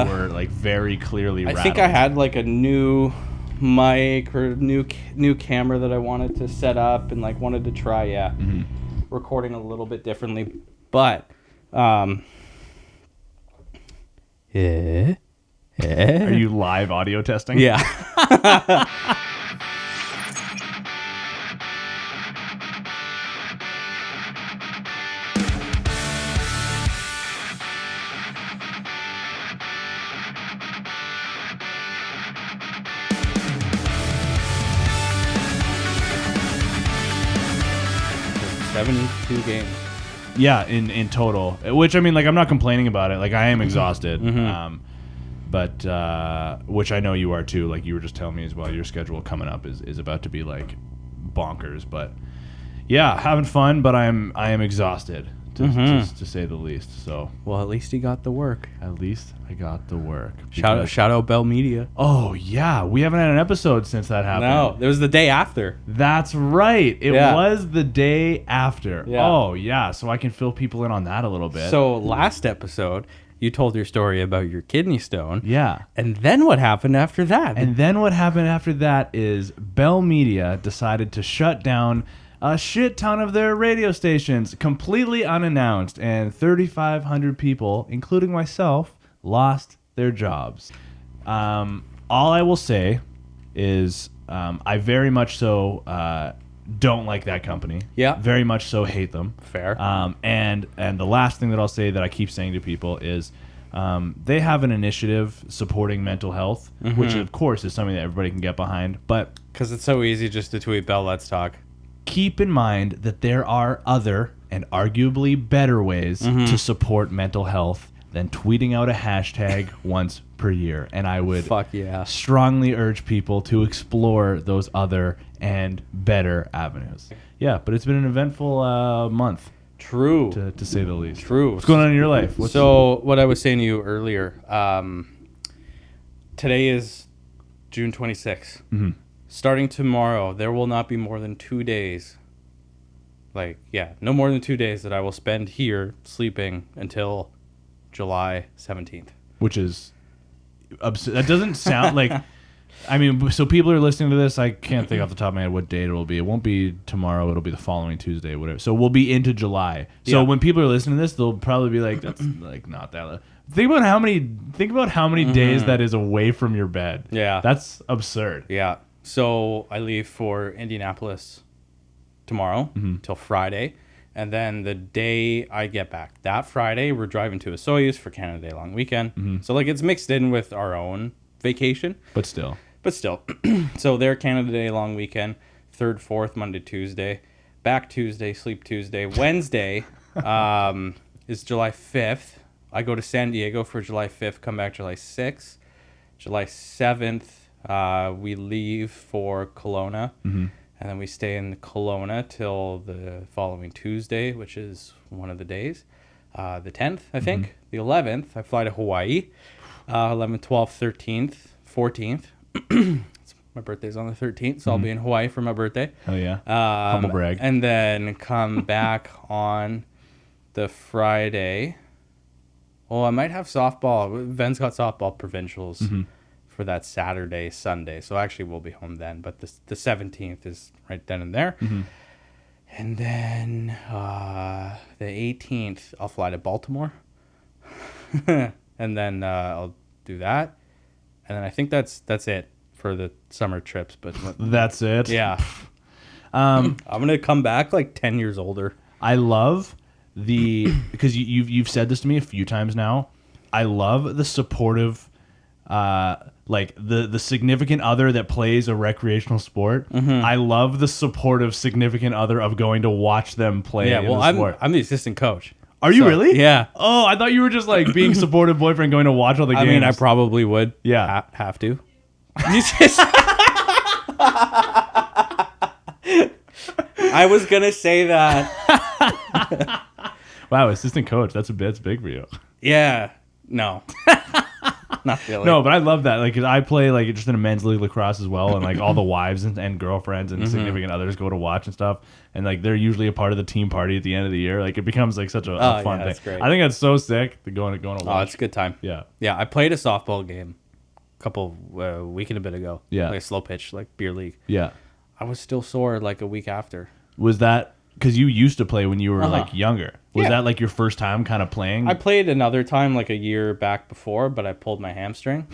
You were like very clearly I rattled. think I had like a new mic or new camera that I wanted to set up and like wanted to try recording a little bit differently, but Are you live audio testing? yeah. $72 games. Yeah, in total. Which, I mean, like, I'm not complaining about it. Like, I am exhausted. But which I know you are too. Like, you were just telling me as well, your schedule coming up is about to be, like, bonkers. But, yeah, having fun, but I am exhausted, to say the least. So, Well, at least he got the work. at least I got the work. Shout out Bell Media. Oh, yeah. We haven't had an episode since that happened. No, it was the day after. That's right. It Yeah. was the day after. Yeah. Oh, yeah. So I can fill people in on that a little bit. So last episode, you told your story about your kidney stone. yeah. And then what happened after that? And then what happened after that is Bell Media decided to shut down a shit ton of their radio stations completely unannounced, and 3,500 people, including myself, lost their jobs. All I will say is I very much so don't like that company. Yeah. Very much so hate them. Fair. And the last thing that I'll say that I keep saying to people is they have an initiative supporting mental health, which of course is something that everybody can get behind. But Because it's so easy just to tweet Bell, let's talk. keep in mind that there are other and arguably better ways to support mental health than tweeting out a hashtag once per year. And I would Fuck yeah. strongly urge people to explore those other and better avenues. Yeah, but it's been an eventful month, True. to say the least. True. What's going on in your life? So what I was saying to you earlier, today is June 26th. Starting tomorrow, there will not be more than 2 days. No more than 2 days that I will spend here sleeping until July 17th. Which is absurd. That doesn't sound like... I mean, so people are listening to this. I can't think off the top of my head what date it will be. It won't be tomorrow. It'll be the following Tuesday, whatever. So we'll be into July. So when people are listening to this, they'll probably be like, "That's like not that." Think about how many days that is away from your bed. Yeah. That's absurd. Yeah. So I leave for Indianapolis tomorrow till Friday. And then the day I get back, that Friday, we're driving to Osoyoos for Canada Day long weekend. So like it's mixed in with our own vacation. But still. So their Canada Day long weekend, 3rd, 4th, Monday, Tuesday. Back Tuesday, sleep Tuesday. Wednesday is July 5th. I go to San Diego for July 5th, come back July 6th. July 7th, we leave for Kelowna. And then we stay in Kelowna till the following Tuesday, which is one of the days. The 10th, I think. The 11th, I fly to Hawaii. 11th, 12th, 13th, 14th. My birthday's on the 13th, so I'll be in Hawaii for my birthday. Hell yeah. Humble brag. And then come back on the Friday. Well, I might have softball. Ven's got softball provincials for that Saturday, Sunday. So actually we'll be home then. But the 17th is right then and there. And then the 18th, I'll fly to Baltimore. And then I'll do that. And then I think that's it for the summer trips. But That's it. yeah. I'm going to come back like 10 years older. I love because you've said this to me a few times now. I love the supportive, like the significant other that plays a recreational sport. I love the supportive significant other of going to watch them play. Yeah, well, the sport. I'm the assistant coach. Are you really? Yeah. Oh, I thought you were just like being supportive boyfriend going to watch all the games. I mean, I probably would. Yeah. Have to. I was gonna say that. Wow, assistant coach. That's big for you. Yeah. No. Not really. No, but I love that. Like, 'cause I play like just in a men's league lacrosse as well, and like all the wives and girlfriends and significant others go to watch and stuff, and like they're usually a part of the team party at the end of the year. Like, it becomes like such a fun thing. That's great. I think that's so sick. Going to watch. Oh, it's a good time. Yeah. Yeah, I played a softball game a couple week and a bit ago. Yeah. Like a slow pitch, like beer league. Yeah. I was still sore like a week after. Was that because you used to play when you were like younger? Was Yeah. that like your first time kind of playing? I played another time like a year back before, but I pulled my hamstring.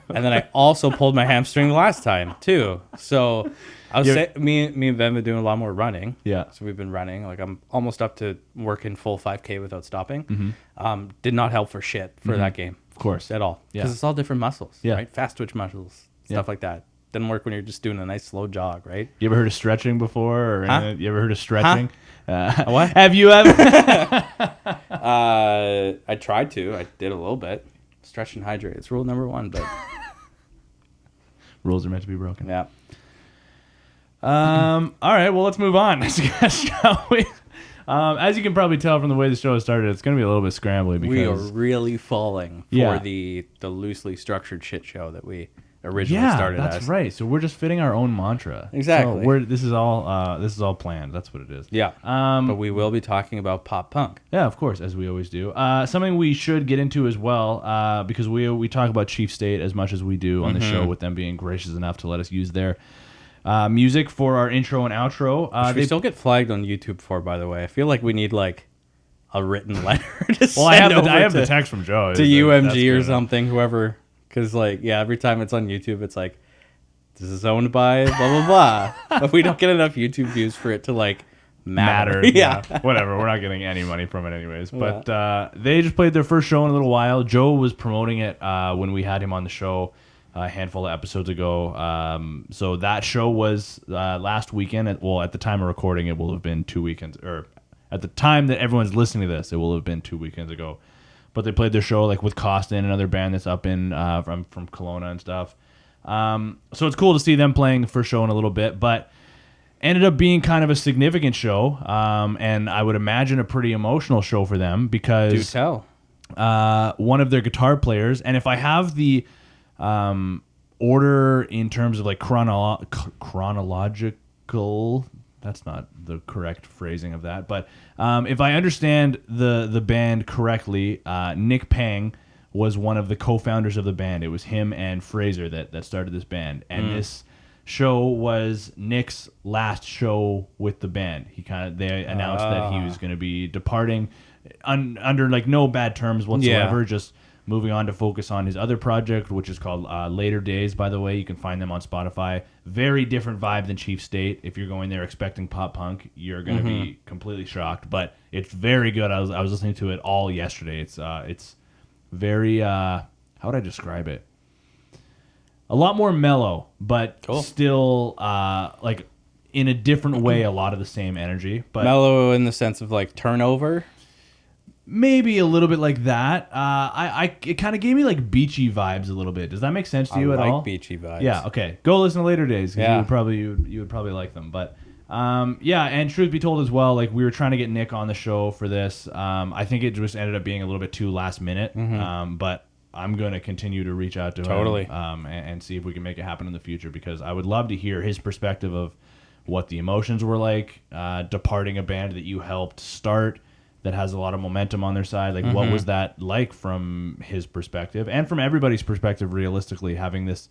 And then I also pulled my hamstring the last time too. So I was me and Ben been doing a lot more running. Yeah. So we've been running. Like I'm almost up to working full 5K without stopping. Did not help for shit for that game. Of course. At all. Yeah. Because it's all different muscles. Yeah. Right? Fast twitch muscles. Stuff like that. Doesn't work when you're just doing a nice slow jog, right? You ever heard of stretching before? Or anything? You ever heard of stretching? What? Have you ever? I tried to. I did a little bit. Stretch and hydrate. It's rule number 1, but Rules are meant to be broken. yeah. All right. Well, let's move on, shall we? As you can probably tell from the way the show has started, it's going to be a little bit scrambly because We are really falling Yeah. for the loosely structured shit show that we originally started that's as. right. So we're just fitting our own mantra. Exactly. So this is all planned. That's what it is. Yeah. But we will be talking about pop punk. Yeah, of course, as we always do. Something we should get into as well, because we talk about Chief State as much as we do on the show, with them being gracious enough to let us use their music for our intro and outro. Which we still get flagged on YouTube for, by the way. I feel like we need like a written letter to well, I send have over the text from Joe to UMG or something, whoever. Because like, yeah, every time it's on YouTube, it's like, this is owned by blah blah blah. But we don't get enough YouTube views for it to like matter. Yeah. Whatever. We're not getting any money from it anyways. But they just played their first show in a little while. Joe was promoting it when we had him on the show a handful of episodes ago. So that show was last weekend. At the time of recording, it will have been 2 weekends. Or at the time that everyone's listening to this, it will have been 2 weekends ago. But they played their show like with Costin, another band that's up in from Kelowna and stuff. So it's cool to see them playing the first show in a little bit, but ended up being kind of a significant show, and I would imagine a pretty emotional show for them because Do tell. one of their guitar players, and if I have the order in terms of like chronological, that's not the correct phrasing of that, but if I understand the band correctly, Nick Pang was one of the co-founders of the band. It was him and Fraser that started this band, and this show was Nick's last show with the band. They announced that he was going to be departing under like no bad terms whatsoever, just moving on to focus on his other project, which is called Later Days, by the way. You can find them on Spotify. Very different vibe than Chief State. If you're going there expecting pop punk, you're going to be completely shocked. But it's very good. I was listening to it all yesterday. It's very, how would I describe it? A lot more mellow, but still like in a different way, a lot of the same energy. But Mellow in the sense of like turnover. Maybe a little bit like that. It kind of gave me like beachy vibes a little bit. Does that make sense to you at all? I like beachy vibes. Yeah. Okay. Go listen to Later Days. Yeah. You would probably like them. But yeah. And truth be told as well, like we were trying to get Nick on the show for this. I think it just ended up being a little bit too last minute. But I'm going to continue to reach out to him and see if we can make it happen in the future, because I would love to hear his perspective of what the emotions were like departing a band that you helped start, that has a lot of momentum on their side. Like, what was that like from his perspective and from everybody's perspective, realistically, having this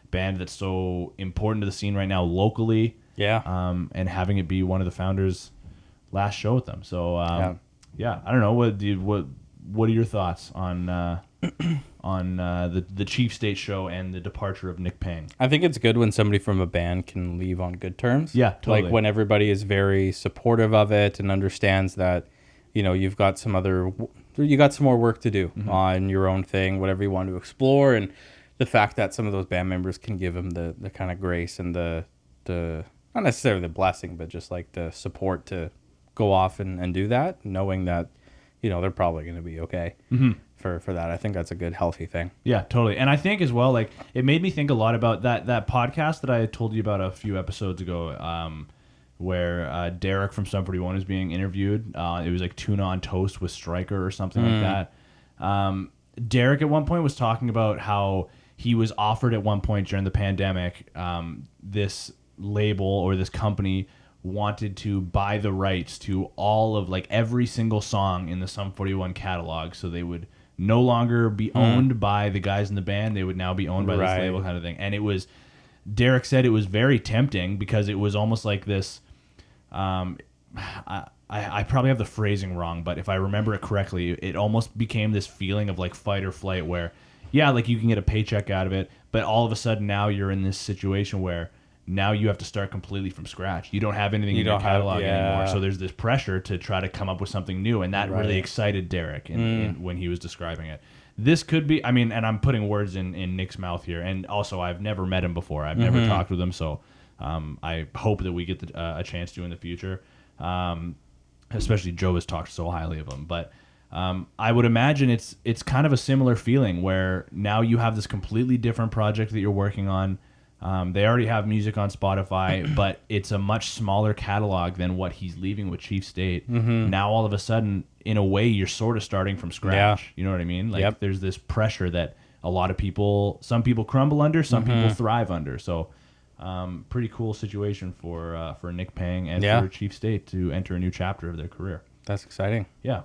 band that's so important to the scene right now locally, and having it be one of the founders' last show with them. So, yeah, I don't know. What are your thoughts on the Chief State show and the departure of Nick Pang? I think it's good when somebody from a band can leave on good terms. Yeah, totally. Like when everybody is very supportive of it and understands that, you know, you got some more work to do on your own thing, whatever you want to explore, and the fact that some of those band members can give them the kind of grace and the not necessarily the blessing, but just like the support to go off and do that, knowing that, you know, they're probably going to be okay for that. I think that's a good, healthy thing. Yeah, totally. And I think as well, like, it made me think a lot about that podcast that I told you about a few episodes ago, where Derek from Sum 41 is being interviewed. It was like Tuna on Toast with Stryker or something like that. Derek at one point was talking about how he was offered at one point during the pandemic, this label or this company wanted to buy the rights to all of like every single song in the Sum 41 catalog, so they would no longer be owned by the guys in the band. They would now be owned by this label kind of thing. And it was, Derek said it was very tempting because it was almost like this. I probably have the phrasing wrong, but if I remember it correctly, it almost became this feeling of like fight or flight where, yeah, like you can get a paycheck out of it, but all of a sudden now you're in this situation where now you have to start completely from scratch. You don't have anything in your catalog anymore. So there's this pressure to try to come up with something new, and that really excited Derek when he was describing it. This could be, I mean, and I'm putting words in Nick's mouth here, and also I've never met him before. I've never talked with him, so I hope that we get a chance to in the future. Especially Joe has talked so highly of him, but I would imagine it's kind of a similar feeling where now you have this completely different project that you're working on. They already have music on Spotify, but it's a much smaller catalog than what he's leaving with Chief State. Now all of a sudden, in a way, you're sort of starting from scratch. You know what I mean? Like there's this pressure that a lot of people, some people crumble under, some people thrive under. So pretty cool situation for Nick Pang and for Chief State to enter a new chapter of their career. That's exciting. Yeah.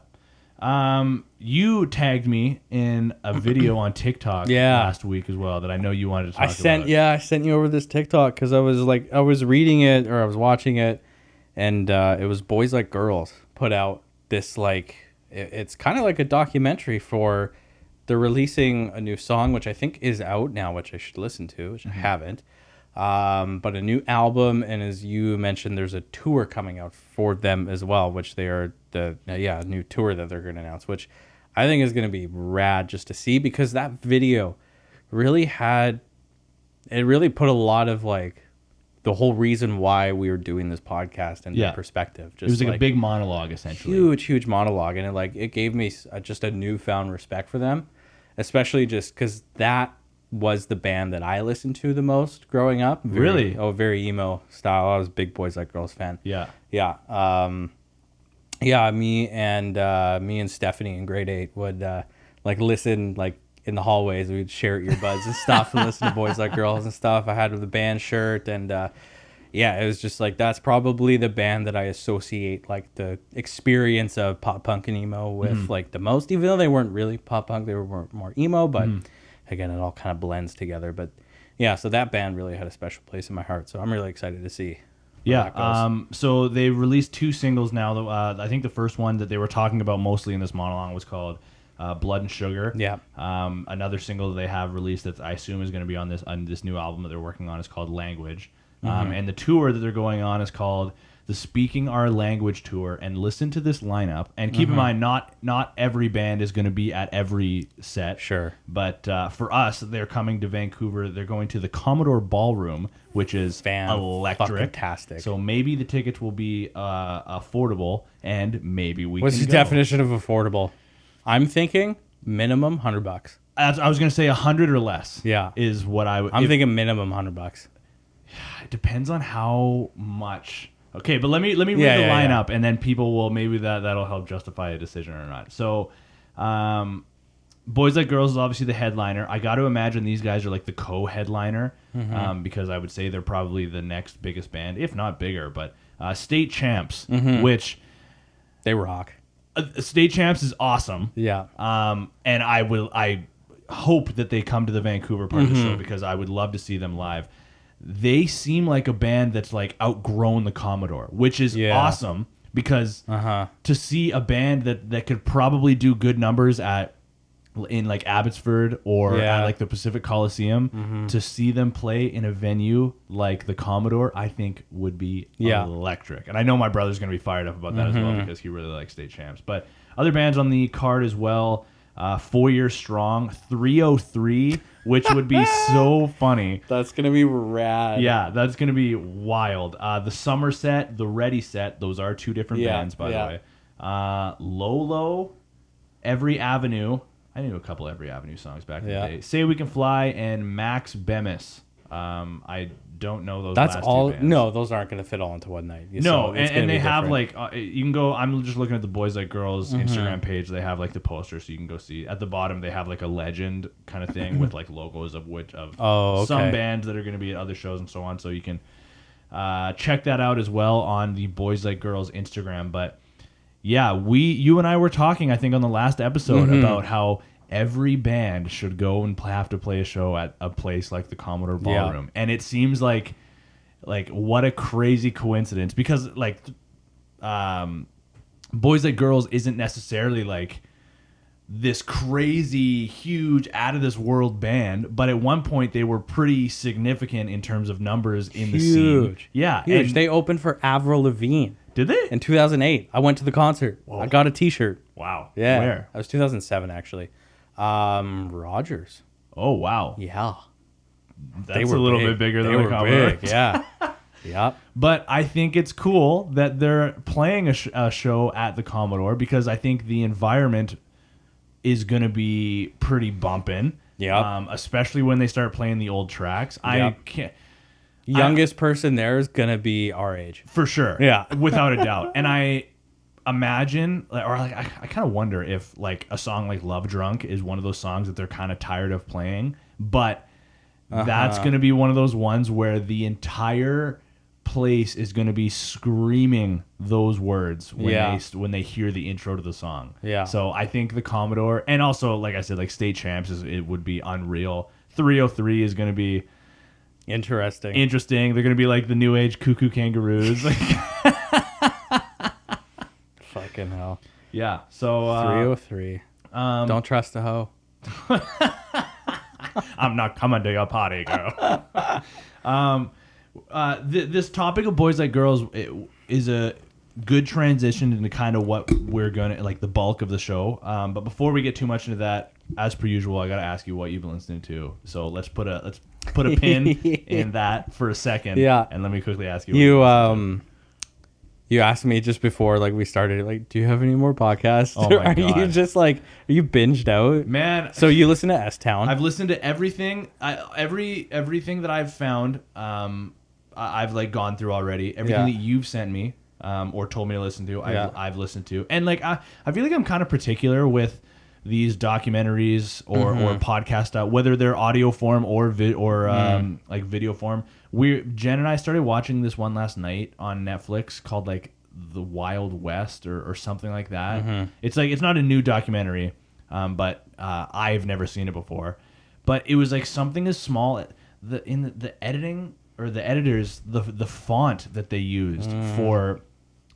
You tagged me in a video on TikTok last week as well that I know you wanted to talk about. I sent you over this TikTok because I was reading it or I was watching it, and it was Boys Like Girls put out this it's kind of like a documentary for, they're releasing a new song which I think is out now, which I should listen to, which I haven't. But a new album, and as you mentioned, there's a tour coming out for them as well, which they are new tour that they're going to announce, which I think is going to be rad just to see, because that video really put a lot of the whole reason why we were doing this podcast into perspective. Just it was a big monologue, essentially. Huge monologue, and it gave me just a newfound respect for them, especially just because that was the band that I listened to the most growing up. Very emo style. I was a big Boys Like Girls fan. Me and Stephanie in grade 8 would listen in the hallways. We'd share earbuds and stuff and listen to Boys Like Girls and stuff. I had the band shirt, and it was just that's probably the band that I associate the experience of pop punk and emo with the most, even though they weren't really pop punk, they were more emo, but again, it all kind of blends together. But so that band really had a special place in my heart. So I'm really excited to see where that goes. So they released 2 singles now. I think the first one that they were talking about mostly in this monologue was called Blood and Sugar. Another single that they have released that I assume is going to be on this new album that they're working on is called Language. And the tour that they're going on is called the Speaking Our Language Tour. And listen to this lineup. And keep in mind, not every band is going to be at every set. Sure. But for us, they're coming to Vancouver. They're going to the Commodore Ballroom, which is electric. Fantastic. So maybe the tickets will be affordable, and maybe we What's can your definition of affordable? I'm thinking minimum $100. I was going to say 100 or less. Yeah. Is what I would... I'm thinking minimum $100. It depends on how much... Okay, but let me read the lineup, and then people will, maybe that'll help justify a decision or not. So, Boys Like Girls is obviously the headliner. I got to imagine these guys are the co-headliner, because I would say they're probably the next biggest band, if not bigger. But State Champs, which they rock. State Champs is awesome. Yeah. And I hope that they come to the Vancouver part of the show, because I would love to see them live. They seem like a band that's outgrown the Commodore, which is awesome, because to see a band that could probably do good numbers in Abbotsford or at the Pacific Coliseum, to see them play in a venue like the Commodore, I think would be electric. And I know my brother's going to be fired up about that as well, because he really likes State Champs. But other bands on the card as well, 4 Year Strong, 303, which would be so funny. That's going to be rad. Yeah, that's going to be wild. The Somerset, the Ready Set, those are 2 different bands, by the way. Lolo, Every Avenue. I knew a couple Every Avenue songs back in the day. Say We Can Fly, and Max Bemis. I don't know those. That's last all. Two bands. No, those aren't going to fit all into one night. No, So it's gonna and be they have different. like you can go. I'm just looking at the Boys Like Girls Instagram page. They have like the poster, so you can go see. At the bottom, they have like a legend kind of thing with like logos of some bands that are going to be at other shows and so on. So you can check that out as well on the Boys Like Girls Instagram. But yeah, you and I were talking, I think, on the last episode about how every band should go and have to play a show at a place like the Commodore Ballroom, and it seems like what a crazy coincidence, because like Boys Like Girls isn't necessarily like this crazy huge out of this world band, but at one point they were pretty significant in terms of numbers in the scene. Yeah, huge. and They opened for Avril Lavigne. Did they? In 2008, I went to the concert. Whoa. I got a T-shirt. Wow. Yeah, Where? that was 2007 actually. Rogers. Oh wow. Yeah, That's a little bit bigger than the Commodore. big. Yeah. Yep. But I think it's cool that they're playing a show at the Commodore, because I think the environment is going to be pretty bumping. Yeah. Especially when they start playing the old tracks. Yep. I can't. Youngest person there is gonna be our age. For sure. Yeah. Without a doubt. And I imagine, I kind of wonder if like a song like Love Drunk is one of those songs that they're kind of tired of playing. But that's going to be one of those ones where the entire place is going to be screaming those words when they hear the intro to the song. Yeah. So I think the Commodore, and also like I said, like State Champs it would be unreal. 303 is going to be interesting. They're going to be like the new age Cuckoo Kangaroos. Fucking hell. Yeah. So 303. Don't trust a hoe. I'm not coming to your party, girl. This topic of Boys Like Girls is a good transition into kind of what we're gonna like the bulk of the show. But before we get too much into that, as per usual, I gotta ask you what you've been listening to. So let's put a pin in that for a second. Yeah. And let me quickly ask you. You asked me just before like we started, like, do you have any more podcasts? Oh my are God. you just like, are you binged out? Man. So you listen to S-Town? I've listened to everything. Everything that I've found. I've like gone through already. Everything that you've sent me, or told me to listen to, I've listened to. And like I feel like I'm kind of particular with these documentaries or podcast, whether they're audio form or like video form. Jen and I started watching this one last night on Netflix called like The Wild West or something like that. It's like, it's not a new documentary, but I've never seen it before. But it was like something as small in the editing or the editors, the font that they used for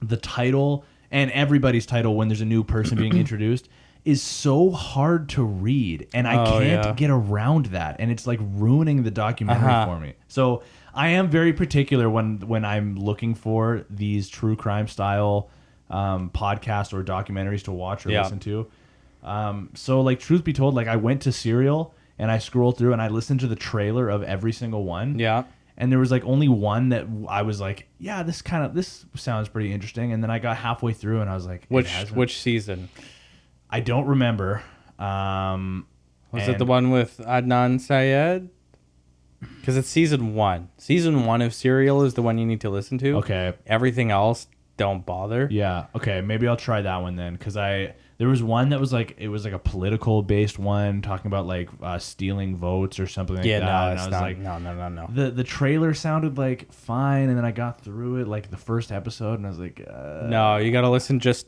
the title and everybody's title when there's a new person being introduced is so hard to read, and I can't get around that, and it's like ruining the documentary for me. So I am very particular when I'm looking for these true crime style podcasts or documentaries to watch or listen to. So like, truth be told, like I went to Serial and I scrolled through and I listened to the trailer of every single one. Yeah. And there was like only one that I was like, yeah, this sounds pretty interesting. And then I got halfway through and I was like, which season? I don't remember. Was it the one with Adnan Syed? Because it's season 1. Season 1 of Serial is the one you need to listen to. Okay. Everything else, don't bother. Yeah. Okay. Maybe I'll try that one then. Because there was one that was like, it was like a political based one talking about like stealing votes or something like that. No, and it's I was not. like, No. The trailer sounded like fine, and then I got through it like the first episode, and I was like, no, you got to listen just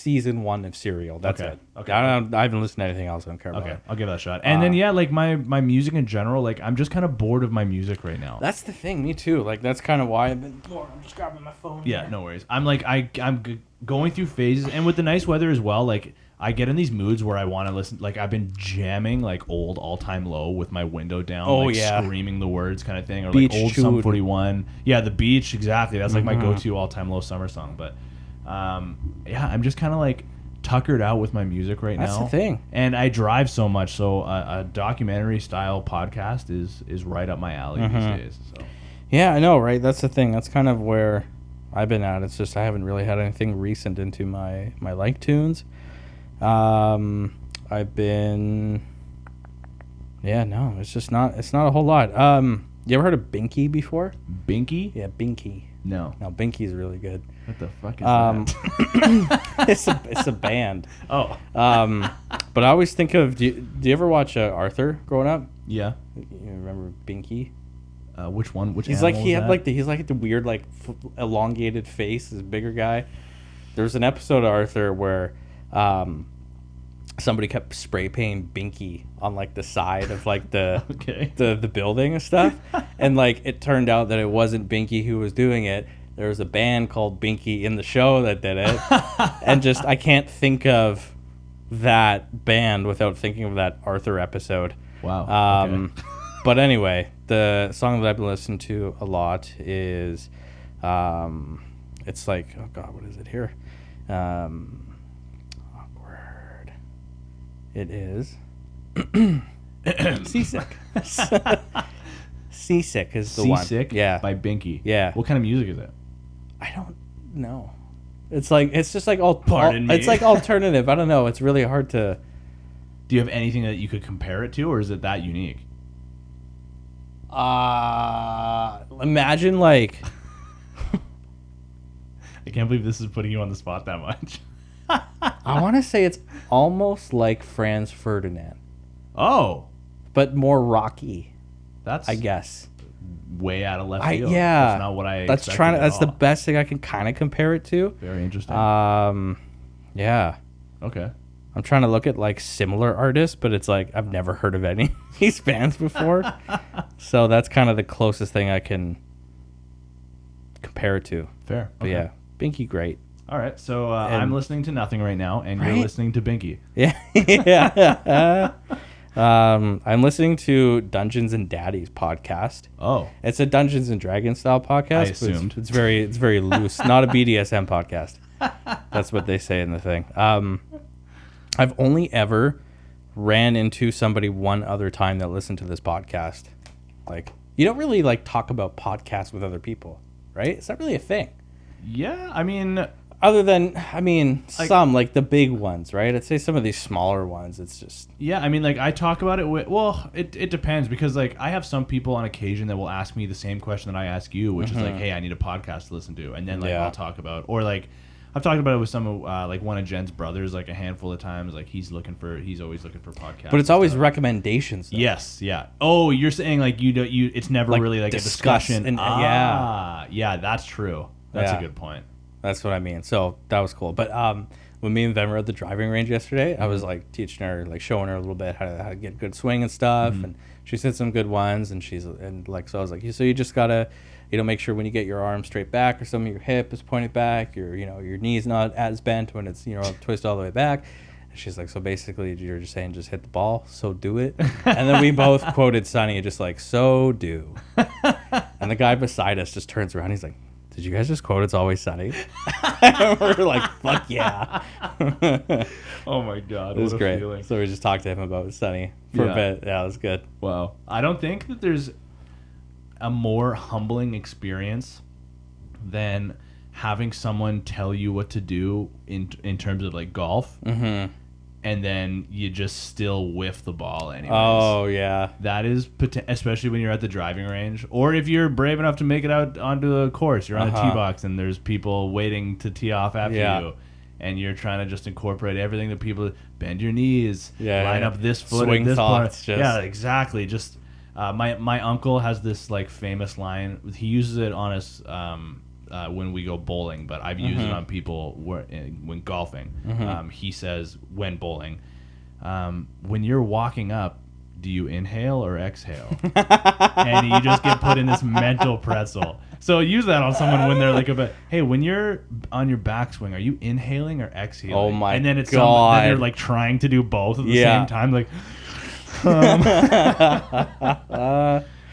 season 1 of Serial. That's it. Okay. I haven't listened to anything else. I don't care about it. I'll give that a shot. And then like my music in general, like I'm just kind of bored of my music right now. That's the thing. Me too. Like that's kind of why I've been bored. I'm just grabbing my phone. Yeah, no worries. I'm like I'm going through phases, and with the nice weather as well, like I get in these moods where I want to listen. Like I've been jamming like old All Time Low with my window down, screaming the words kind of thing, or Beach like old Chewed. Sum 41. Yeah, The Beach, exactly. That's like my go-to All Time Low summer song. But yeah, I'm just kind of like tuckered out with my music right now. That's the thing. And I drive so much, so a documentary style podcast is right up my alley these days. So yeah, I know, right? That's the thing. That's kind of where I've been at. It's just I haven't really had anything recent into my like tunes. I've been, it's not a whole lot. You ever heard of Binky before? Binky? Yeah, Binky. No. No, Binky's really good. What the fuck is that? It's a band. Oh. But I always think of, do you ever watch Arthur growing up? Yeah. You remember Binky? Which one? Which He's animal like, he was had that? like he's like the weird, like elongated face, this bigger guy. There's an episode of Arthur where somebody kept spray painting Binky on like the side of like the Okay. the building and stuff, and like it turned out that it wasn't Binky who was doing it. There was a band called Binky in the show that did it, and just I can't think of that band without thinking of that Arthur episode. Wow. Okay. But anyway, the song that I've been listening to a lot is, it's like, oh God, what is it here? Awkward. It is Seasick. Seasick is the one. Seasick? Yeah. By Binky. Yeah. What kind of music is it? I don't know. It's like, it's just like all, Pardon me. It's like alternative. I don't know. It's really hard to. Do you have anything that you could compare it to, or is it that unique? Imagine like. I can't believe this is putting you on the spot that much. I want to say it's almost like Franz Ferdinand, Oh, but more rocky, that's I guess. way out of left field. Yeah. That's not what I That's expected at That's the all. best thing I can kind of compare it to. Very interesting. Yeah. Okay. I'm trying to look at like similar artists, but it's like I've never heard of any of these bands before. So that's kind of the closest thing I can compare it to. Fair. But Okay. yeah, Binky great. All right. So And- I'm listening to nothing right now, and you're Right? listening to Binky. Yeah. Yeah. I'm listening to Dungeons and Daddies podcast. Oh. It's a Dungeons and Dragons style podcast. I but assumed. it's very loose, not a BDSM podcast. That's what they say in the thing. I've only ever ran into somebody one other time that listened to this podcast. Like, you don't really like talk about podcasts with other people, right? It's not really a thing. Yeah. I mean, Other than, Like- some, like the big ones, right? I'd say some of these smaller ones, it's just... yeah. I mean, like I talk about it with. Well, it depends because like I have some people on occasion that will ask me the same question that I ask you, which is like, hey, I need a podcast to listen to, and then like Yeah. I'll talk about, or like I've talked about it with some of like one of Jen's brothers like a handful of times. Like he's always looking for podcasts. But it's and always stuff. recommendations, though. Yes, yeah. Oh, you're saying like you it's never Like really like a discuss discussion. and- Yeah, that's true. That's Yeah. a good point. That's what I mean. So that was cool. But when me and Ven were at the driving range yesterday, I was like teaching her, like showing her a little bit how to get good swing and stuff. And she said some good ones. And so I was like, so you just gotta, make sure when you get your arm straight back or some of your hip is pointed back, your knee's not as bent when it's twist all the way back. And she's like, so basically you're just saying just hit the ball, so do it. And then we both quoted Sonny, just like, so do. And the guy beside us just turns around. He's like, did you guys just quote It's Always Sunny? And we're like, fuck yeah. Oh my god, It was what a great. feeling. So we just talked to him about Sunny for Yeah. a bit. Yeah, it was good. Wow. I don't think that there's a more humbling experience than having someone tell you what to do in terms of like golf, Mm-hmm. and then you just still whiff the ball anyways. Oh, yeah. That is, especially when you're at the driving range, or if you're brave enough to make it out onto the course, you're on the tee box and there's people waiting to tee off after Yeah. you, and you're trying to just incorporate everything that people bend your knees, Yeah, line yeah. up this foot, Swing at this thoughts, point. just- Yeah, exactly. Just my uncle has this like famous line. He uses it on us when we go bowling, but I've used it on people when golfing. He says when bowling, when you're walking up, do you inhale or exhale? And you just get put in this mental pretzel. So use that on someone when they're like hey, when you're on your backswing, are you inhaling or exhaling? Oh my And then it's God. then they're like trying to do both at the Yeah. same time, like.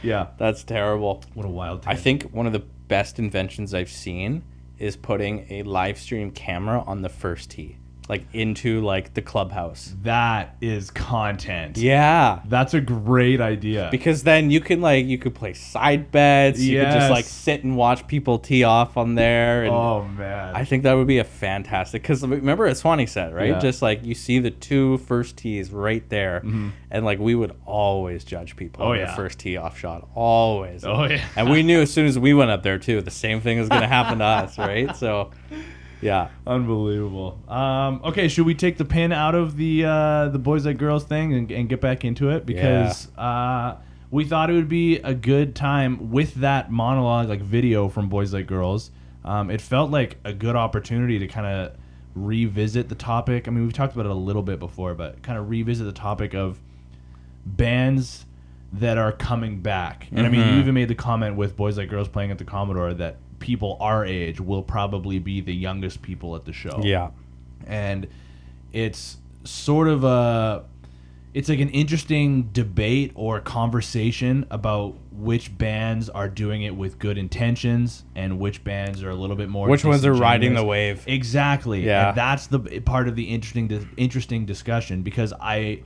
Yeah. That's terrible. What a wild I time. think one of the best inventions I've seen is putting a live stream camera on the first tee. like into like the clubhouse. That is content. Yeah. That's a great idea. Because then you could play side bets. You could just like Yes. sit and watch people tee off on there. And Oh man. I think that would be a fantastic, because remember at Swanee set, right? Yeah. Just like you see the 2 first tees right there, and like we would always judge people on their first tee off shot, always. Oh yeah. And we knew as soon as we went up there too, the same thing was going to happen to us, right? So, yeah. Unbelievable. Okay, should we take the pin out of the boys like girls thing and get back into it, because we thought it would be a good time with that monologue, like video from Boys Like Girls. It felt like a good opportunity to kind of revisit the topic. I mean, we've talked about it a little bit before, but kind of revisit the topic of bands that are coming back. And I mean, you even made the comment with Boys Like Girls playing at the Commodore that people our age will probably be the youngest people at the show. Yeah. And it's sort of it's like an interesting debate or conversation about which bands are doing it with good intentions and which bands are a little bit more Which ones are riding the disingenuous. wave. Exactly. Yeah. And that's the part of the interesting discussion, because I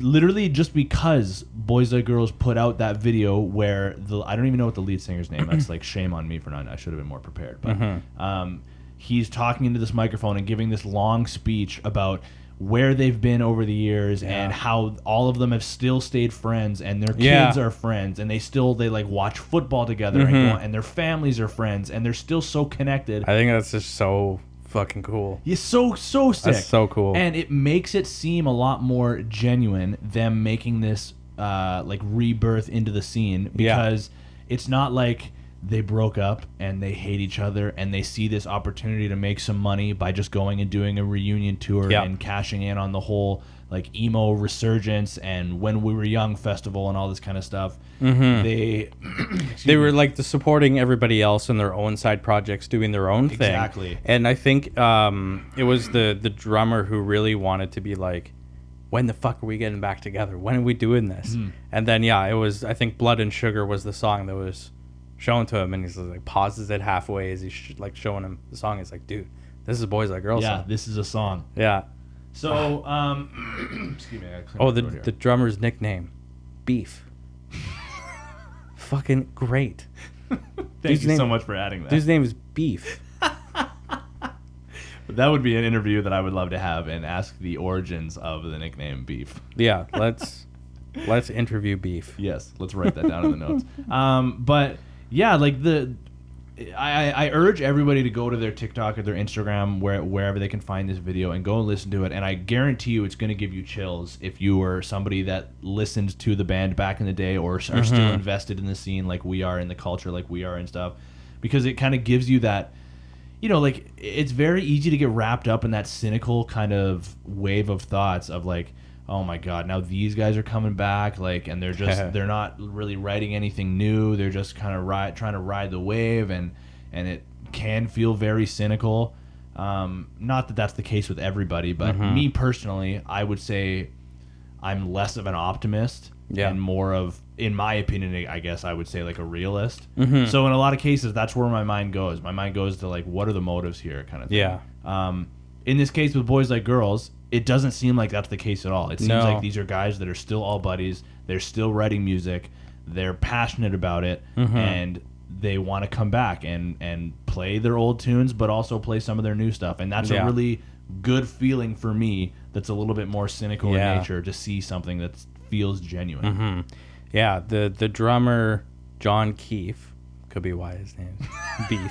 literally, just because Boys Like Girls put out that video where I don't even know what the lead singer's name. That's like shame on me for not. I should have been more prepared. But he's talking into this microphone and giving this long speech about where they've been over the years and how all of them have still stayed friends, and their kids are friends, and they like watch football together and their families are friends, and they're still so connected. I think that's just so fucking cool. It's so sick. That's so cool. And it makes it seem a lot more genuine, them making this like rebirth into the scene, because it's not like they broke up and they hate each other and they see this opportunity to make some money by just going and doing a reunion tour and cashing in on the whole like emo resurgence and When We Were Young festival and all this kind of stuff. They were like supporting everybody else in their own side projects, doing their own thing. Exactly. And I think it was the drummer who really wanted to be like, when the fuck are we getting back together? When are we doing this? And then it was, I think Blood and Sugar was the song that was shown to him, and he's like pauses it halfway as he's like showing him the song. He's like, dude, this is a Boys Like Girls song. this is a song. Yeah. So excuse me. The drummer's nickname, Beef. Fucking great. Thank you so much for adding that. Dude's name is Beef. That would be an interview that I would love to have and ask the origins of the nickname Beef. Yeah, let's interview Beef. Yes, let's write that down in the notes. But yeah, like I urge everybody to go to their TikTok or their Instagram, wherever they can find this video, and go and listen to it. And I guarantee you, it's going to give you chills if you were somebody that listened to the band back in the day, or are still invested in the scene like we are, in the culture like we are and stuff, because it kind of gives you that. You know, like, it's very easy to get wrapped up in that cynical kind of wave of thoughts of like, oh my God, now these guys are coming back, like, and they're not really writing anything new. They're just kind of trying to ride the wave, and it can feel very cynical. Not that that's the case with everybody, but me personally, I would say I'm less of an optimist and more of, in my opinion, I guess I would say like a realist. So in a lot of cases, that's where my mind goes. My mind goes to like, what are the motives here, kind of thing. Yeah. In this case with Boys Like Girls, it doesn't seem like that's the case at all. It seems like these are guys that are still all buddies. They're still writing music. They're passionate about it, and they want to come back and play their old tunes, but also play some of their new stuff. And that's a really good feeling for me. That's a little bit more cynical in nature, to see something that feels genuine. Yeah, the drummer John Keefe, could be why his name's Beef,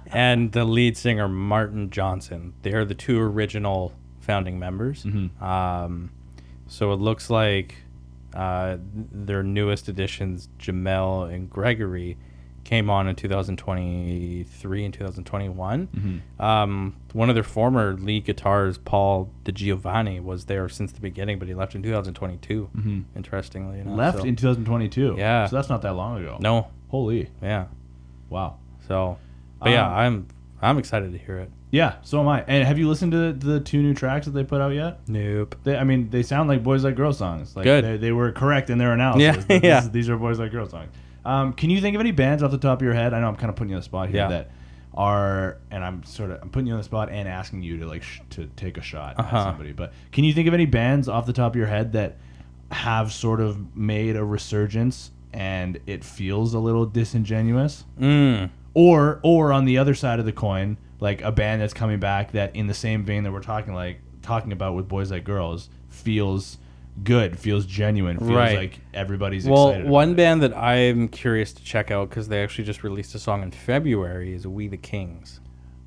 and the lead singer Martin Johnson. They are the two original founding members. So it looks like their newest additions, Jamel and Gregory, came on in 2023 and 2021. One of their former lead guitars, Paul DiGiovanni, was there since the beginning, but he left in 2022. Interestingly enough. Left in 2022. Yeah. So that's not that long ago. No. Holy. Yeah. Wow. So, but yeah, I'm excited to hear it. Yeah, so am I. And have you listened to the two new tracks that they put out yet? Nope. They sound like Boys Like Girls songs. Like, good. They were correct in their analysis. Yeah. These are Boys Like Girls songs. Can you think of any bands off the top of your head? I know I'm kind of putting you on the spot here that are, and I'm putting you on the spot and asking you to to take a shot at somebody. But can you think of any bands off the top of your head that have sort of made a resurgence and it feels a little disingenuous? Or on the other side of the coin, like a band that's coming back that in the same vein that we're talking about with Boys Like Girls feels good, feels genuine, feels like everybody's excited. Well, one band that I'm curious to check out because they actually just released a song in February is We the Kings.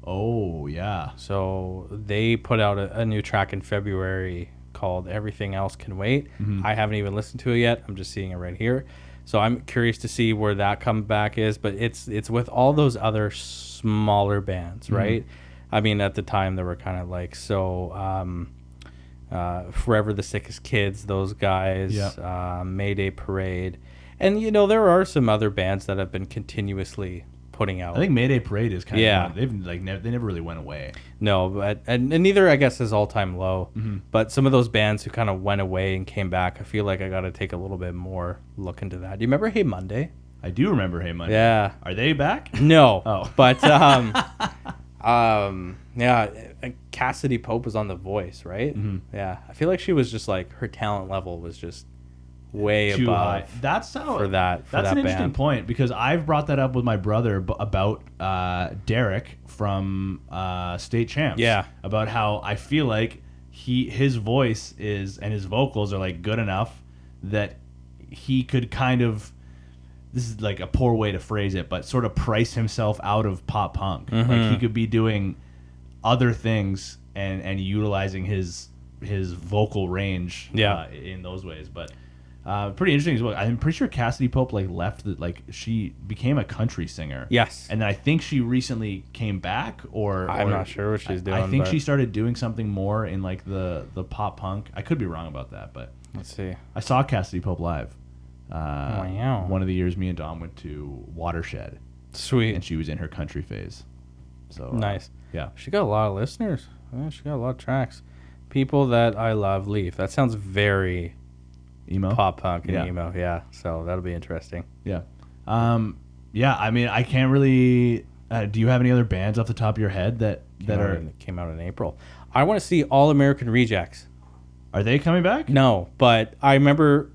Oh, yeah. So they put out a new track in February called Everything Else Can Wait. I haven't even listened to it yet. I'm just seeing it right here. So I'm curious to see where that comeback is, but it's with all those other smaller bands, right? I mean, at the time they were kind of like Forever the Sickest Kids, those guys, Mayday Parade. And, there are some other bands that have been continuously putting out. I think Mayday Parade is kind of they never really went away. No, but and neither, I guess, is All Time Low. But some of those bands who kind of went away and came back, I feel like I got to take a little bit more look into that. Do you remember Hey Monday? I do remember Hey Monday. Yeah. Are they back? No. Oh. But, yeah, Cassidy Pope was on The Voice, right? Yeah. I feel like she was just like, her talent level was just way too above high. That's for that an interesting band. point because I've brought that up with my brother about Derek from State Champs. Yeah. About how I feel like his voice is and his vocals are like good enough that he could kind of, this is like a poor way to phrase it, but sort of price himself out of pop punk. Like he could be doing other things and utilizing his vocal range in those ways. But pretty interesting as well. I'm pretty sure Cassidy Pope left she became a country singer. Yes. And then I think she recently came back I'm not sure what she's doing. I think she started doing something more in the pop punk. I could be wrong about that, but let's see. I saw Cassidy Pope live. Wow. One of the years me and Dom went to Watershed. Sweet. And she was in her country phase. So nice. Yeah. She got a lot of listeners. Yeah, she got a lot of tracks. People That I Love Leave. That sounds very emo, pop punk and emo. Yeah. So that'll be interesting. Yeah. Yeah. I mean, I can't really. Do you have any other bands off the top of your head that came out in April? I want to see All American Rejects. Are they coming back? No, but I remember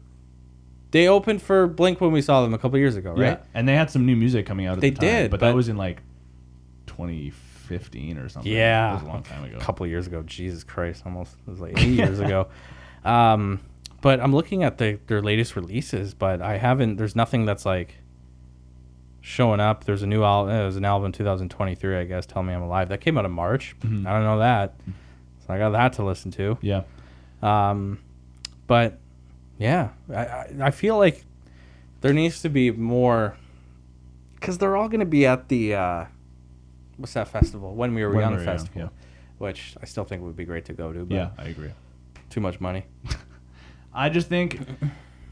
they opened for Blink when we saw them a couple years ago, right? Yeah, and they had some new music coming out at the time. They did, but that was in 2015 or something. Yeah. It was a long time ago. A couple years ago. Jesus Christ, almost. It was like 8 years ago. But I'm looking at their latest releases, but there's nothing that's showing up. There's a new album. It was an album in 2023, I guess, Tell Me I'm Alive. That came out in March. I don't know that. So I got that to listen to. Yeah. But yeah, I feel like there needs to be more, because they're all going to be at the what's that festival? When We Were Young festival, which I still think would be great to go to. But yeah, I agree. Too much money. I just think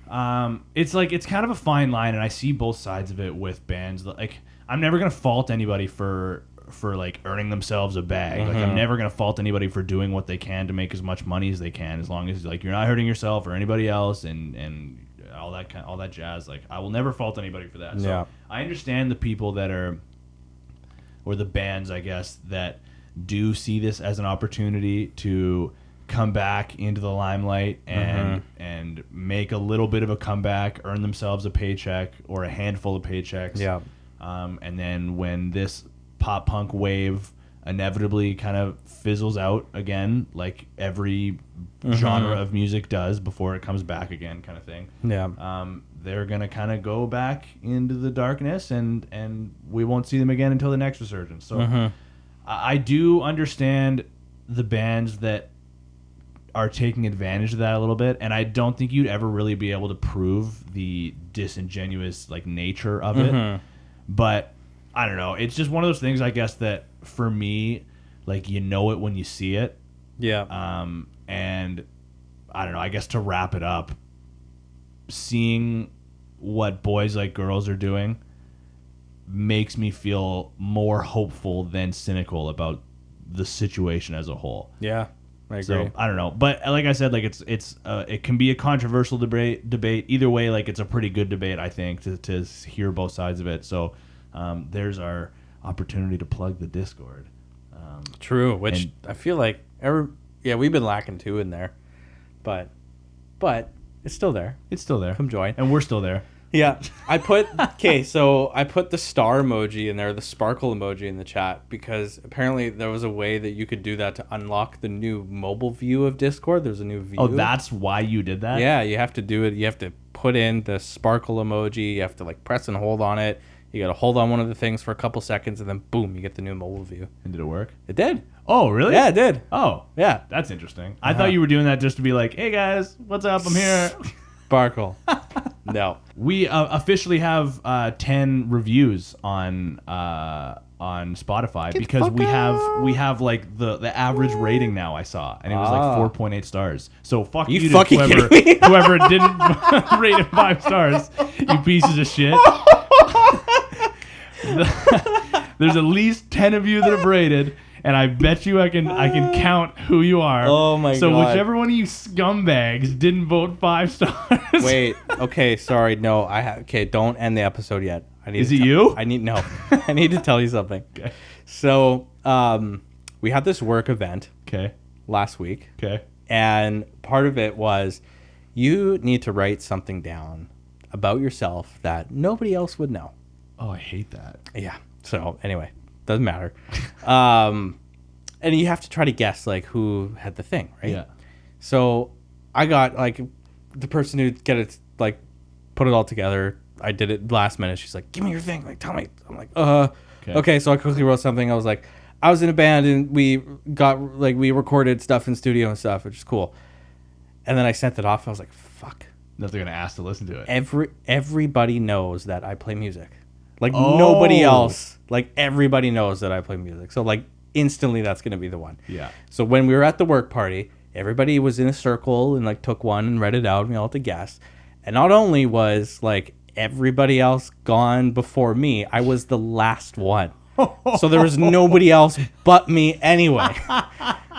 it's kind of a fine line, and I see both sides of it with bands. I'm never gonna fault anybody for earning themselves a bag. I'm never gonna fault anybody for doing what they can to make as much money as they can, as long as you're not hurting yourself or anybody else, and all that jazz. I will never fault anybody for that. So I understand the people that are, or the bands, I guess, that do see this as an opportunity to come back into the limelight and make a little bit of a comeback, earn themselves a paycheck or a handful of paychecks. Yeah. And then when this pop punk wave inevitably kind of fizzles out again, like every genre of music does before it comes back again, kind of thing. Yeah. They're gonna kind of go back into the darkness, and we won't see them again until the next resurgence. So I do understand the bands that are taking advantage of that a little bit, and I don't think you'd ever really be able to prove the disingenuous nature of it. But I don't know. It's just one of those things, I guess, that for me, you know it when you see it. Yeah. And I don't know. I guess to wrap it up, seeing what Boys Like Girls are doing makes me feel more hopeful than cynical about the situation as a whole. Yeah. I agree. So I don't know, but like I said, it can be a controversial debate. Either way, it's a pretty good debate, I think, to hear both sides of it. So there's our opportunity to plug the Discord. True, which I feel like we've been lacking too in there, but it's still there. It's still there. Come join, and we're still there. Yeah, I put the star emoji in there, the sparkle emoji in the chat, because apparently there was a way that you could do that to unlock the new mobile view of Discord. There's a new view. Oh, that's why you did that? Yeah, you have to do it. You have to put in the sparkle emoji. You have to like press and hold on it. You got to hold on one of the things for a couple seconds, and then boom, you get the new mobile view. And did it work? It did. Oh, really? Yeah, it did. Oh, yeah. That's interesting. I thought you were doing that just to be like, hey guys, what's up? I'm here. Sparkle. No. We officially have 10 reviews on Spotify because we have like the average rating now. I saw, and it was like 4.8 stars. So fuck you to whoever didn't rate it 5 stars. You pieces of shit. There's at least 10 of you that have rated. And I bet you I can count who you are. Oh my god! So whichever one of you scumbags didn't vote 5 stars. Wait. Okay. Sorry. No. Okay. Don't end the episode yet. Is it you? I need to tell you something. Okay. So we had this work event. Okay. Last week. Okay. And part of it was you need to write something down about yourself that nobody else would know. Oh, I hate that. Yeah. So anyway. Doesn't matter. And you have to try to guess like who had the thing, right? Yeah. So I got like the person who put it all together. I did it last minute. She's like, give me your thing. Like, tell me. I'm like, okay. So I quickly wrote something. I was like, I was in a band and we recorded stuff in studio and stuff, which is cool. And then I sent it off. I was like, fuck. That they're going to ask to listen to it. Everybody knows that I play music. Like nobody else. Like everybody knows that I play music. So like instantly that's going to be the one. Yeah. So when we were at the work party, everybody was in a circle and like took one and read it out and we all had to guess. And not only was like everybody else gone before me, I was the last one. So there was nobody else but me anyway.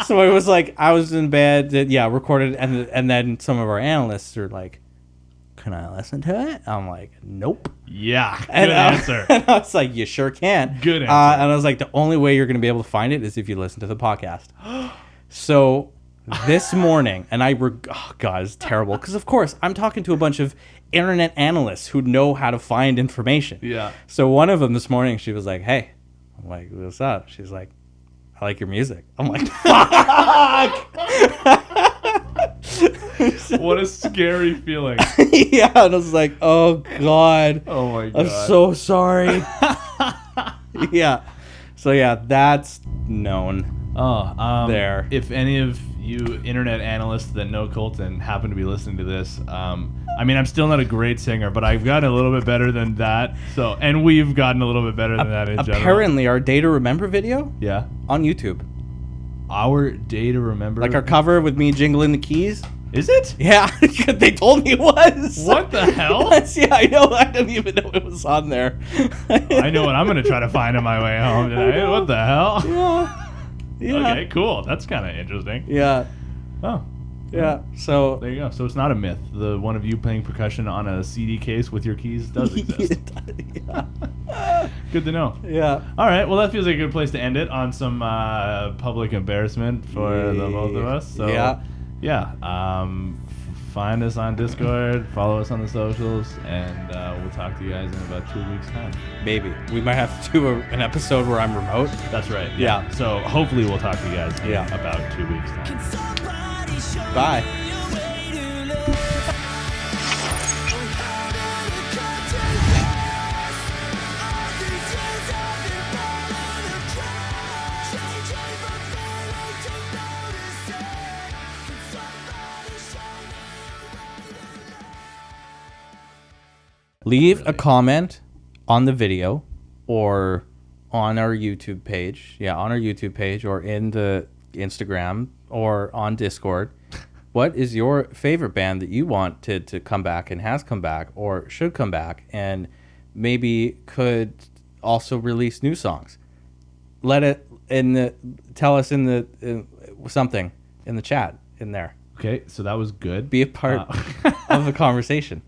So it was like I was in bed, recorded, and then some of our analysts are like, can I listen to it? I'm like, nope. Yeah, good answer. And I was like, you sure can. Good answer. And I was like, the only way you're going to be able to find it is if you listen to the podcast. So this morning, and oh God, it's terrible. Because of course, I'm talking to a bunch of internet analysts who know how to find information. Yeah. So one of them this morning, she was like, hey. I'm like, what's up? She's like, I like your music. I'm like, fuck. What a scary feeling. Yeah, and I was like, oh God. Oh my God. I'm so sorry. Yeah. So yeah, that's known. There. If any of you internet analysts that know Colton happen to be listening to this, I mean, I'm still not a great singer, but I've gotten a little bit better than that. So, and we've gotten a little bit better than that in general. Apparently, our Day to Remember video, yeah, on YouTube. Our Day to Remember, like our cover with me jingling the keys. Is it? Yeah, they told me it was. What the hell? Yeah, I know. I don't even know it was on there. I know what I'm gonna try to find on my way home tonight. What the hell? Yeah. Yeah. Okay, cool. That's kind of interesting. Yeah. Oh. Yeah. So there you go. So it's not a myth. The one of you playing percussion on a CD case with your keys does exist. Yeah. Good to know. Yeah. All right. Well, that feels like a good place to end it on some public embarrassment for the both of us. So yeah. Find us on Discord, follow us on the socials, and we'll talk to you guys in about 2 weeks' time. Maybe. We might have to do an episode where I'm remote. That's right. Yeah. So hopefully we'll talk to you guys in about 2 weeks' time. Bye. Leave a comment on the video or on our YouTube page. Yeah, on our YouTube page or in the Instagram or on Discord. What is your favorite band that you want to come back and has come back or should come back and maybe could also release new songs? Let it tell us in something in the chat in there. Okay, so that was good. Be a part of the conversation.